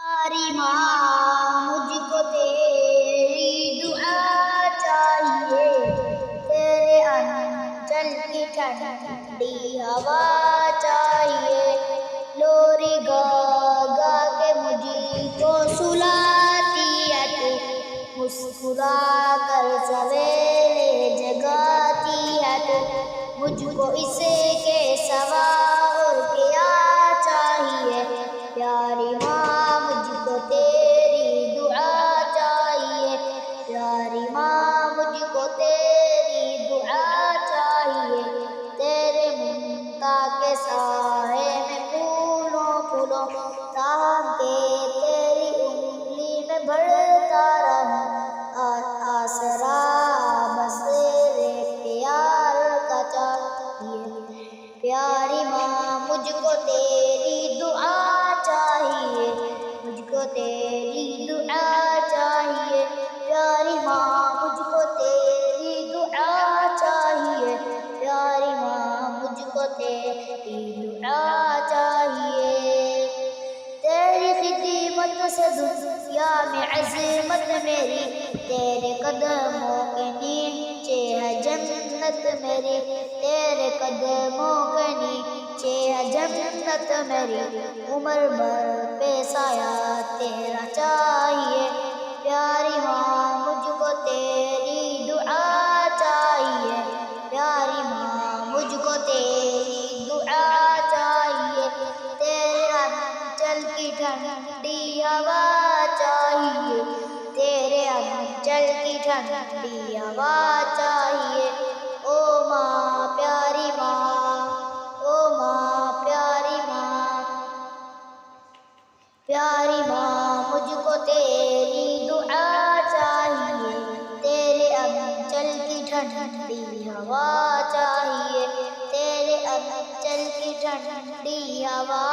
پیاری ماں مجھ کو تیری دعا چاہیے، تیرے آنچل کی ٹھنڈی ہوا چاہیے، لوری گا گا کے مجھ کو سلاتی ہے تو، مسکرا کر سویرے جگاتی ہے تو، مجھ کو اس کے سوا اور کیا چاہیے، پیاری ماں مجھ کو تیری دعا چاہیے، پیاری ماں مجھ کو تیری دعا چاہیے، تیرے ممتا کے سائے میں پھولوں تاہم کہ تیری انگلی میں بڑھتا رہوں، آسرا بس تیرے پیار کا چاہیے، پیاری ماں مجھ کو تیری دعا چاہیے، مجھ کو تیری دعا چاہیے، پیاری ماں مجھ کو تیری دعا چاہیے، پیاری ماں مجھ کو تیری دعا چاہیے، تیری خدمت سے دنیا میں عظمت میری، تیرے قدموں کے نیچے ہے جنت میری، تیرے قدموں کے نیچے ہے جنت میری، عمر بھر پہ سایہ تیرا چاہیے، پیاری ماں مجھ کو تیری دعا چاہیے، پیاری ماں مجھ کو تیری دعا چاہیے، تیرے آنچل کی ٹھنڈی ہوا چاہیے، تیرے آنچل کی ٹھنڈی ہوا چاہیے، او ماں پیاری ماں، او ماں پیاری ماں، پیاری ماں مجھ کو تیری دعا چاہیے، تیرے آنچل کی ٹھنڈی ہوا چاہیے، تیرے آنچل کی ٹھنڈی ہوا